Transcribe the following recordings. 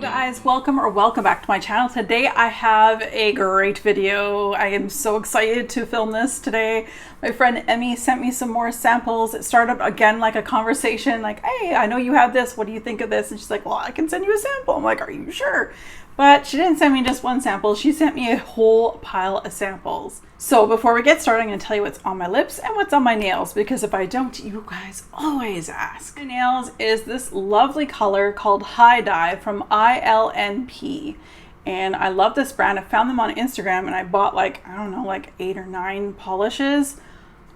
Guys, welcome back to my channel. Today I have a great video. I am so excited to film this today. My friend Emmy sent me some more samples. It started again like a conversation, like, hey, I know you have this, what do you think of this? And she's like, well, I can send you a sample. I'm like, are you sure? But she didn't send me just one sample. She sent me a whole pile of samples. So before we get started, I'm going to tell you what's on my lips and what's on my nails, because if I don't, you guys always ask. My nails is this lovely color called High Dye from ILNP. And I love this brand. I found them on Instagram and I bought like, I don't know, like 8 or 9 polishes.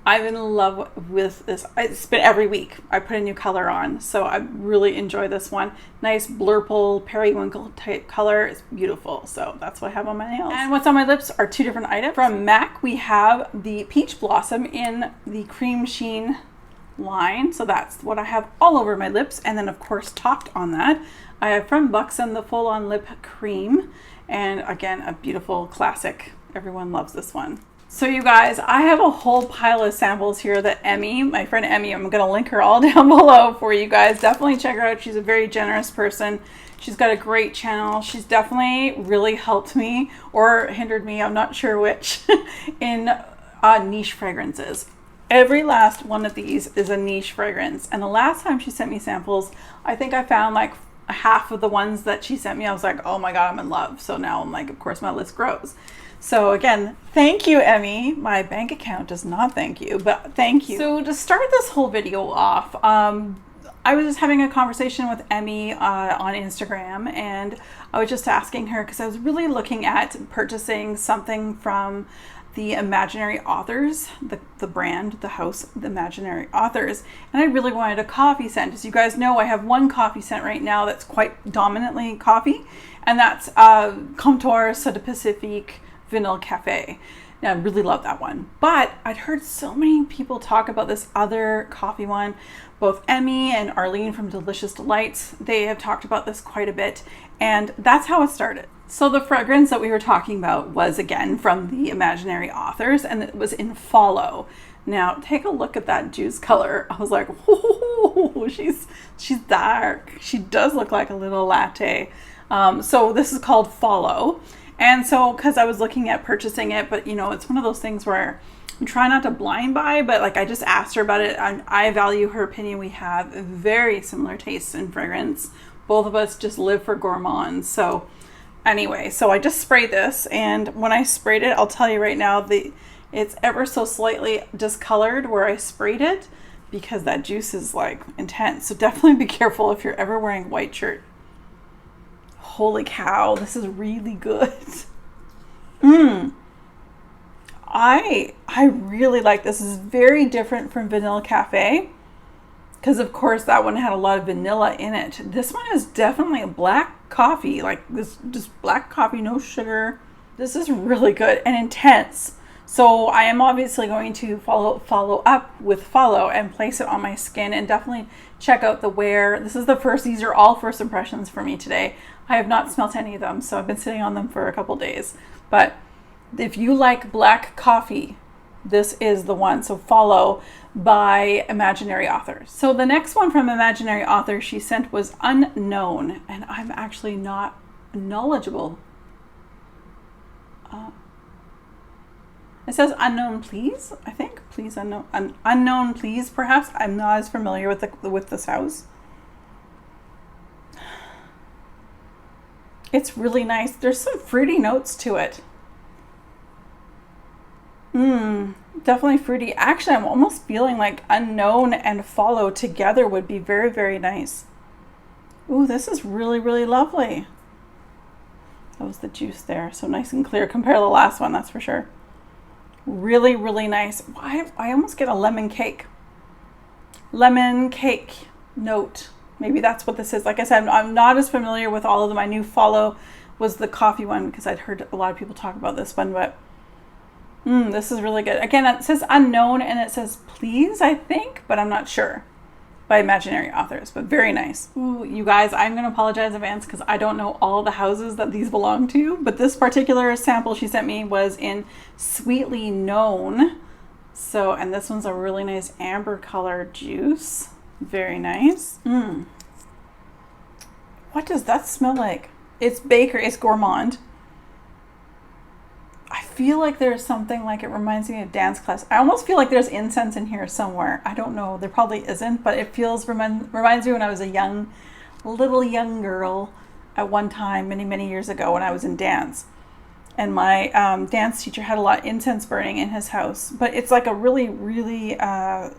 I'm in love with this. It's been every week I put a new color on, so I really enjoy this one. Nice blurple periwinkle type color. It's beautiful. So that's what I have on my nails. And what's on my lips are 2 different items. From MAC we have the Peach Blossom in the Cream Sheen line. So that's what I have all over my lips. And then of course topped on that, I have from Buxom the Full On Lip Cream. And again, a beautiful classic. Everyone loves this one. So you guys, I have a whole pile of samples here that Emmy, my friend Emmy, I'm going to link her all down below for you guys. Definitely check her out. She's a very generous person. She's got a great channel. She's definitely really helped me, or hindered me, I'm not sure which, in niche fragrances. Every last one of these is a niche fragrance. And the last time she sent me samples, I think I found like half of the ones that she sent me. I was like, oh my God, I'm in love. So now I'm like, of course my list grows. So again, thank you, Emmy. My bank account does not thank you, but thank you. So to start this whole video off, I was just having a conversation with Emmy on Instagram, and I was just asking her, because I was really looking at purchasing something from the Imaginary Authors, the brand, the house, the Imaginary Authors, and I really wanted a coffee scent. As you guys know, I have one coffee scent right now that's quite dominantly coffee, and that's Comptoir Sud Pacifique Vanilla Cafe. Now I really love that one, but I'd heard so many people talk about this other coffee one. Both Emmy and Arlene from Delicious Delights, they have talked about this quite a bit, and that's how it started. So the fragrance that we were talking about was again from the Imaginary Authors, and it was in Follow. Now take a look at that juice color. I was like, oh, she's dark. She does look like a little latte. So this is called Follow. And so, because I was looking at purchasing it, but you know, it's one of those things where I'm trying not to blind buy, but like I just asked her about it. I value her opinion. We have very similar tastes in fragrance. Both of us just live for gourmands. So anyway, so I just sprayed this, and when I sprayed it, I'll tell you right now, it's ever so slightly discolored where I sprayed it, because that juice is like intense. So definitely be careful if you're ever wearing a white shirt. Holy cow, this is really good. I really like this. This is very different from Vanilla Cafe, because of course that one had a lot of vanilla in it. This one is definitely a black coffee, like this, just black coffee, no sugar. This is really good and intense. So I am obviously going to follow up with Follow and place it on my skin, and definitely check out the wear. This is the first, these are all first impressions for me today. I have not smelt any of them, so I've been sitting on them for a couple days. But if you like black coffee, this is the one. So Follow by Imaginary Authors. So the next one from Imaginary Authors she sent was Unknown, and I'm actually not knowledgeable. It says Unknown Please, I think. Please Unknown, Unknown Please, perhaps. I'm not as familiar with this house. It's really nice. There's some fruity notes to it. Definitely fruity. Actually, I'm almost feeling like Unknown and Follow together would be very, very nice. Ooh, this is really, really lovely. That was the juice there. So nice and clear compared to the last one, that's for sure. Really, really nice. I almost get a lemon cake note. Maybe that's what this is. Like I said, I'm not as familiar with all of them. I knew Follow was the coffee one because I'd heard a lot of people talk about this one, but this is really good. Again, it says Unknown and it says Please, I think, but I'm not sure. By Imaginary Authors, but very nice. Ooh, you guys, I'm going to apologize in advance because I don't know all the houses that these belong to, but this particular sample she sent me was in Sweetly Known. So, and this one's a really nice amber color juice. Very nice. What does that smell like? It's bakery, it's gourmand. I feel like there's something like, it reminds me of dance class. I almost feel like there's incense in here somewhere. I don't know, there probably isn't, but it reminds me when I was a little young girl at one time, many years ago, when I was in dance. And my dance teacher had a lot of incense burning in his house, but it's like a really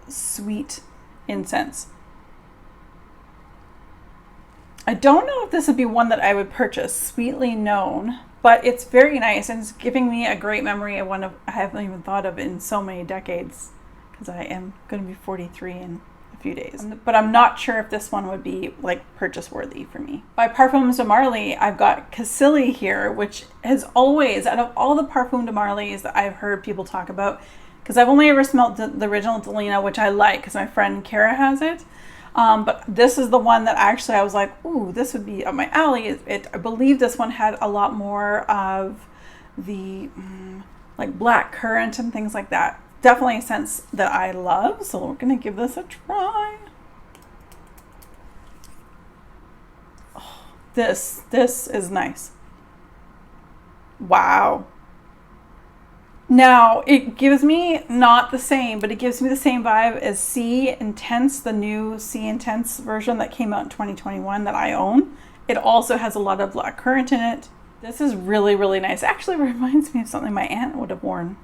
sweet incense. I don't know if this would be one that I would purchase, Sweetly Known, but it's very nice, and it's giving me a great memory of one I haven't even thought of in so many decades, because I am going to be 43 in a few days. But I'm not sure if this one would be like purchase worthy for me. By Parfums de Marly, I've got Cassili here, which has always, out of all the Parfum de Marlys that I've heard people talk about, because I've only ever smelled the original Delina, which I like because my friend Kara has it. But this is the one that actually I was like, ooh, this would be up my alley. I believe this one had a lot more of the like black currant and things like that. Definitely a scent that I love. So we're going to give this a try. Oh, this is nice. Wow. Now, it gives me not the same, but it gives me the same vibe as C Intense, the new C Intense version that came out in 2021 that I own. It also has a lot of black currant in it. This is really nice. It actually reminds me of something my aunt would have worn.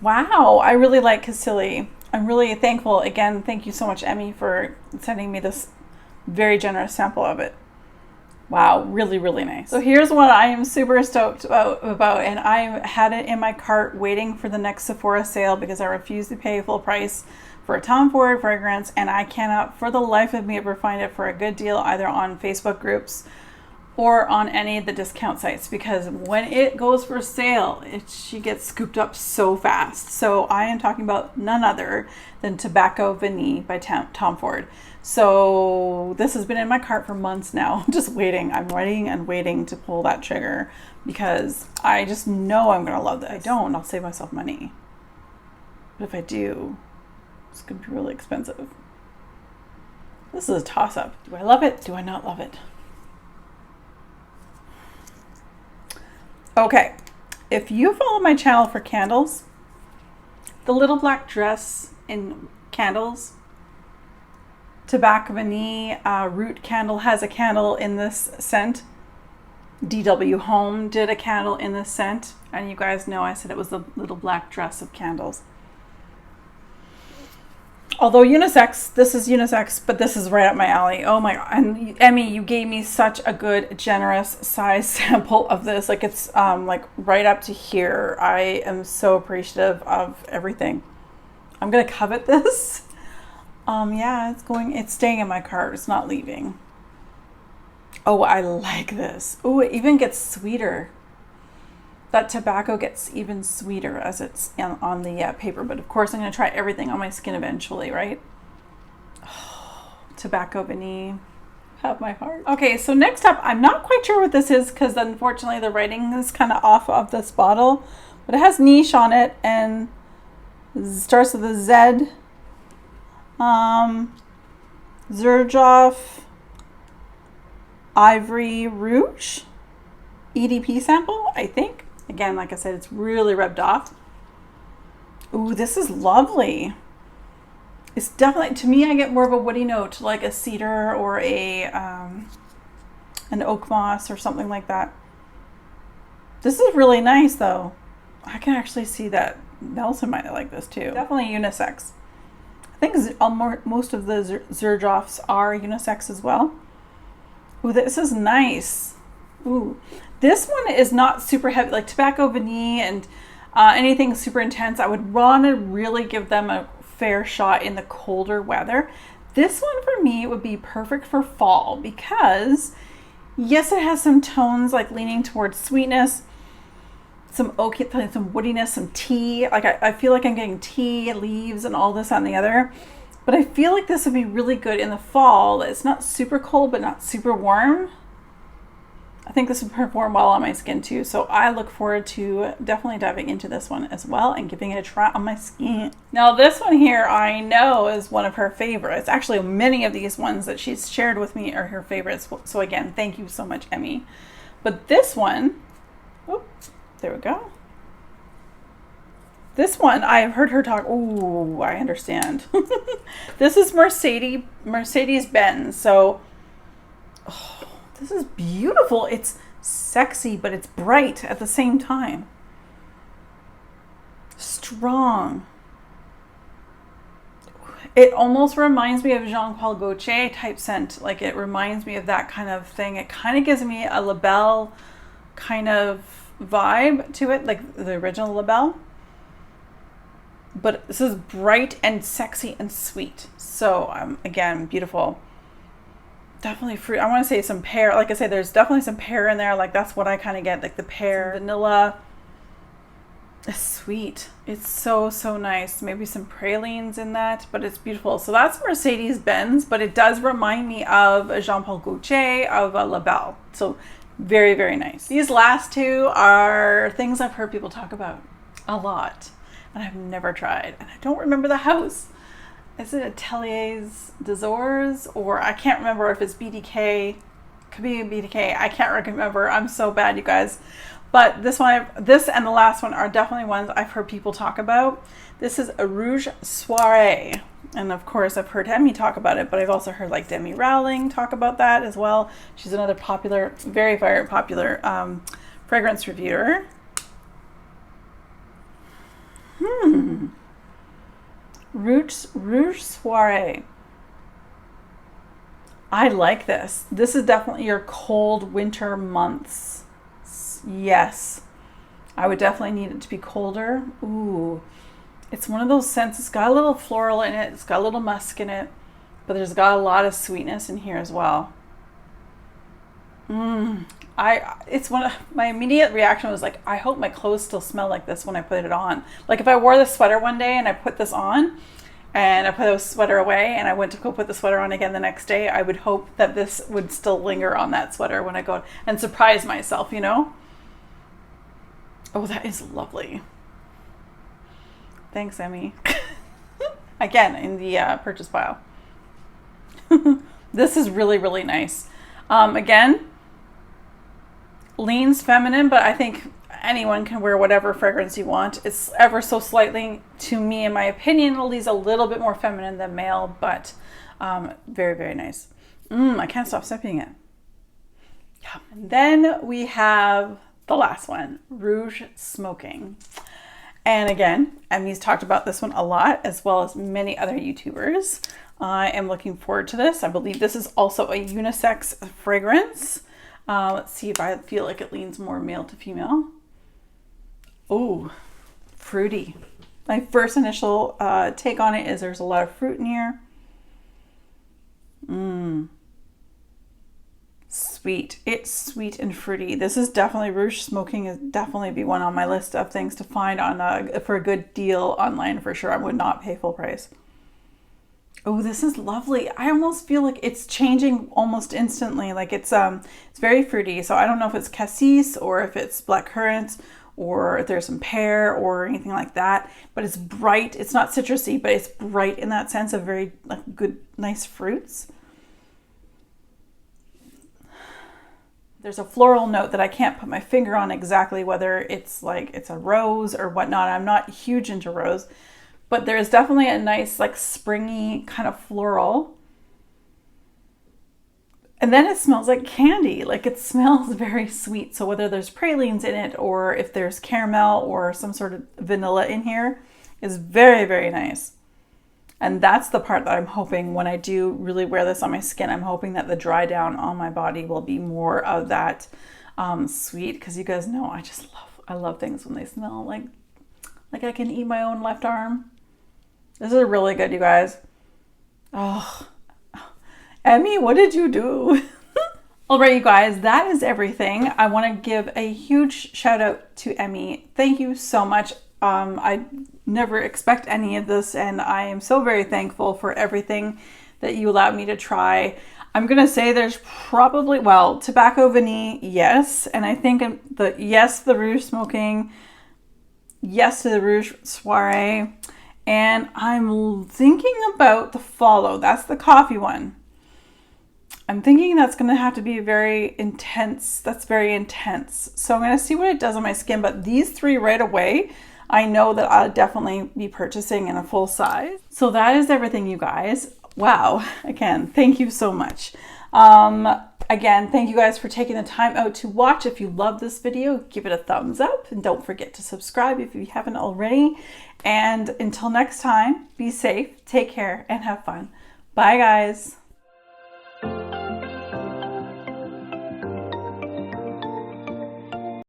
Wow, I really like Cassili. I'm really thankful. Again, thank you so much, Emmy, for sending me this very generous sample of it. Wow, really nice. So here's what I am super stoked about, and I had it in my cart waiting for the next Sephora sale because I refuse to pay full price for a Tom Ford fragrance, and I cannot for the life of me ever find it for a good deal either on Facebook groups or on any of the discount sites, because when it goes for sale, she gets scooped up so fast. So I am talking about none other than Tobacco Vanille by Tom Ford. So this has been in my cart for months now, just waiting. I'm waiting and waiting to pull that trigger because I just know I'm going to love this. If I don't, I'll save myself money. But if I do, it's going to be really expensive. This is a toss-up. Do I love it? Do I not love it? Okay, if you follow my channel for candles, the little black dress in candles, Tobacco Vanille Root Candle has a candle in this scent. DW Home did a candle in this scent. And you guys know I said it was the little black dress of candles. Although unisex, this is unisex, but this is right up my alley. Oh my God. And Emmy, you gave me such a good, generous size sample of this. Like it's like right up to here. I am so appreciative of everything. I'm going to covet this. Yeah, it's staying in my cart. It's not leaving. Oh, I like this. Oh, it even gets sweeter. That tobacco gets even sweeter as it's on the paper. But of course, I'm going to try everything on my skin eventually, right? Oh, Tobacco Vanille. Have my heart. Okay, so next up, I'm not quite sure what this is because unfortunately the writing is kind of off of this bottle. But it has niche on it and starts with a Z. Xerjoff Ivory Rouge EDP sample, I think. Again, like I said, it's really rubbed off. Ooh, this is lovely. It's definitely, to me, I get more of a woody note, like a cedar or an oak moss or something like that. This is really nice, though. I can actually see that Nelson might like this, too. Definitely unisex. I think most of the Xerjoffs are unisex as well. Ooh, this is nice. Ooh, this one is not super heavy, like Tobacco Vanille and anything super intense. I would want to really give them a fair shot in the colder weather. This one for me would be perfect for fall because yes, it has some tones like leaning towards sweetness, some oaky, some woodiness, some tea. Like I feel like I'm getting tea, leaves, and all this on the other. But I feel like this would be really good in the fall. It's not super cold, but not super warm. I think this would perform well on my skin too. So I look forward to definitely diving into this one as well and giving it a try on my skin. Now this one here I know is one of her favorites. Actually, many of these ones that she's shared with me are her favorites. So again, thank you so much, Emmy, But this one, oh, there we go. This one, I've heard her talk. Oh, I understand. This is Mercedes-Benz. So, oh, this is beautiful. It's sexy, but it's bright at the same time. Strong. It almost reminds me of Jean-Paul Gaultier type scent. Like, it reminds me of that kind of thing. It kind of gives me a Label kind of vibe to it, like the original Label. But this is bright and sexy and sweet. So, again, beautiful. Definitely fruit. I want to say some pear. Like I say, there's definitely some pear in there. Like, that's what I kind of get. Like the pear, vanilla. It's sweet. It's so, so nice. Maybe some pralines in that, but it's beautiful. So that's Mercedes-Benz, but it does remind me of a Jean-Paul Gaultier, of a Label. So very, very nice. These last two are things I've heard people talk about a lot, and I've never tried. And I don't remember the house. Is it Ateliers des Ors? Or I can't remember if it's BDK. Could be BDK. I can't remember. I'm so bad, you guys. But this one, this and the last one are definitely ones I've heard people talk about. This is a Rouge Soirée. And of course, I've heard Emmy talk about it, but I've also heard like Demi Rowling talk about that as well. She's another popular, very, very popular fragrance reviewer. Rouge Soirée. I like this. This is definitely your cold winter months. Yes, I would definitely need it to be colder. Ooh, it's one of those scents. It's got a little floral in it. It's got a little musk in it, but there's got a lot of sweetness in here as well. It's one of my immediate reaction was like, I hope my clothes still smell like this when I put it on. Like if I wore this sweater one day and I put this on and I put the sweater away and I went to go put the sweater on again the next day, I would hope that this would still linger on that sweater when I go and surprise myself, you know? Oh, that is lovely. Thanks, Emmy. Again, in the purchase pile. This is really, really nice. Again, leans feminine, but I think anyone can wear whatever fragrance you want. It's ever so slightly, to me, in my opinion, it leaves a little bit more feminine than male, but very, very nice. I can't stop sipping it. And then we have the last one, Rouge Smoking. And again, Emmy's talked about this one a lot, as well as many other YouTubers. I am looking forward to this. I believe this is also a unisex fragrance. Let's see if I feel like it leans more male to female. Oh, fruity. My first initial take on it is there's a lot of fruit in here. Sweet. It's sweet and fruity. This is definitely, Rouge Smoking is definitely be one on my list of things to find on for a good deal online for sure. I would not pay full price. Oh, this is lovely. I almost feel like it's changing almost instantly. Like it's very fruity. So I don't know if it's cassis or if it's blackcurrant or if there's some pear or anything like that, but it's bright. It's not citrusy, but it's bright in that sense of very like good, nice fruits. There's a floral note that I can't put my finger on exactly whether it's like it's a rose or whatnot. I'm not huge into rose, but there's definitely a nice like springy kind of floral. And then it smells like candy. Like it smells very sweet. So whether there's pralines in it or if there's caramel or some sort of vanilla in here is very, very nice. And that's the part that I'm hoping when I do really wear this on my skin, I'm hoping that the dry down on my body will be more of that sweet. Because you guys know I love things when they smell like I can eat my own left arm. This is really good, you guys. Oh, Emmy, what did you do? All right, you guys, that is everything. I want to give a huge shout out to Emmy. Thank you so much. I never expect any of this, and I am so very thankful for everything that you allowed me to try. I'm gonna say there's probably, well, tobacco vanille, yes, and I think the Rouge Smoking, yes to the Rouge Soirée, and I'm thinking about the Follow. That's the coffee one. I'm thinking that's going to have to be very intense. That's very intense. So I'm going to see what it does on my skin. But these three right away, I know that I'll definitely be purchasing in a full size. So that is everything, you guys. Wow. Again, thank you so much. Again, thank you guys for taking the time out to watch. If you love this video, give it a thumbs up and don't forget to subscribe if you haven't already. And until next time, be safe, take care, and have fun. Bye, guys.